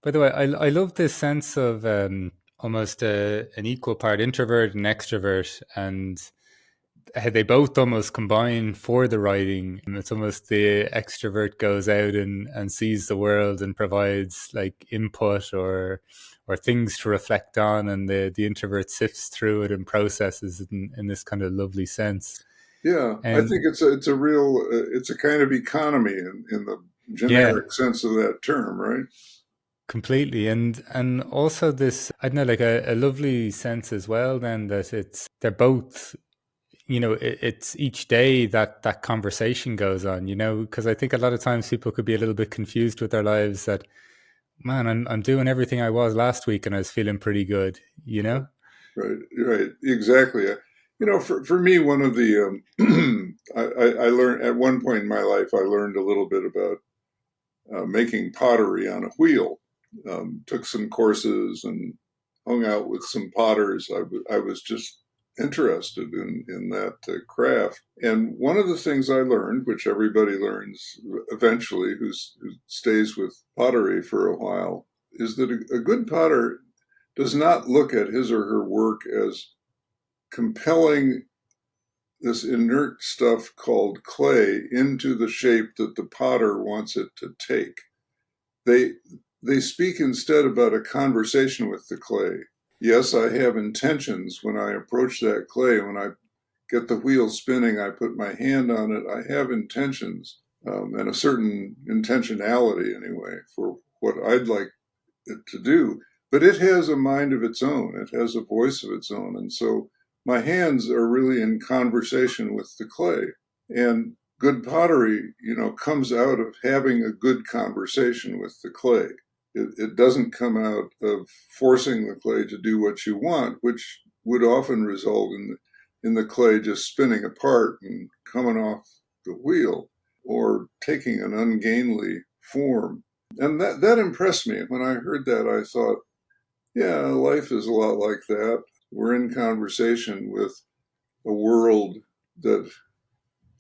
By the way, I love this sense of almost an equal part introvert and extrovert, and how they both almost combine for the writing. And it's almost the extrovert goes out and sees the world and provides like input or things to reflect on, and the introvert sifts through it and processes it in this kind of lovely sense. Yeah, I And think it's a real it's a kind of economy in the yeah, generic sense of that term, right? completely. And also this, I don't know, like a lovely sense as well then that they're both, it's each day that that conversation goes on, because I think a lot of times people could be a little bit confused with their lives that, man, I'm doing everything I was last week and I was feeling pretty good, you know? Right, right, exactly. For me, one of the I learned at one point in my life, I learned a little bit about making pottery on a wheel. Took some courses and hung out with some potters. I was just interested in that craft. And one of the things I learned, which everybody learns eventually who stays with pottery for a while, is that a good potter does not look at his or her work as compelling this inert stuff called clay into the shape that the potter wants it to take. They they speak instead about a conversation with the clay. Yes, I have intentions when I approach that clay. When I get the wheel spinning, I put my hand on it. I have intentions and a certain intentionality, anyway, for what I'd like it to do. But it has a mind of its own. It has a voice of its own. And so my hands are really in conversation with the clay. And good pottery, comes out of having a good conversation with the clay. It doesn't come out of forcing the clay to do what you want, which would often result in the clay just spinning apart and coming off the wheel or taking an ungainly form. And that impressed me. When I heard that, I thought, yeah, life is a lot like that. We're in conversation with a world that,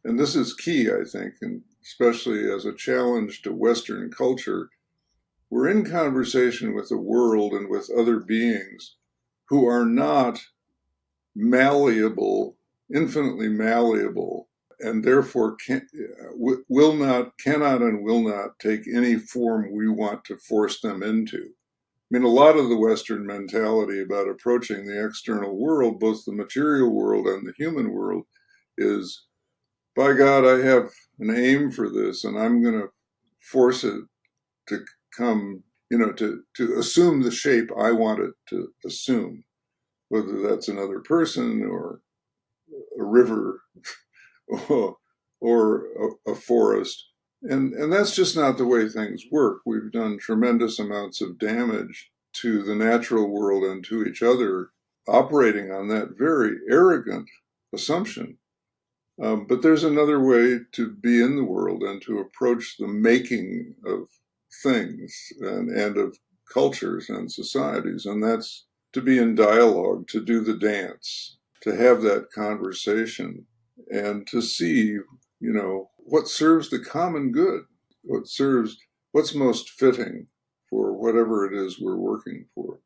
and this is key, I think, and especially as a challenge to Western culture, we're in conversation with a world and with other beings who are not malleable, infinitely malleable, and therefore cannot, and will not take any form we want to force them into. I mean, a lot of the Western mentality about approaching the external world, both the material world and the human world, is, by God, I have an aim for this, and I'm going to force it to come, to assume the shape I want it to assume, whether that's another person or a river or a forest. And that's just not the way things work. We've done tremendous amounts of damage to the natural world and to each other, operating on that very arrogant assumption. But there's another way to be in the world and to approach the making of things and of cultures and societies. And that's to be in dialogue, to do the dance, to have that conversation, and to see, what serves the common good, what's most fitting for whatever it is we're working for.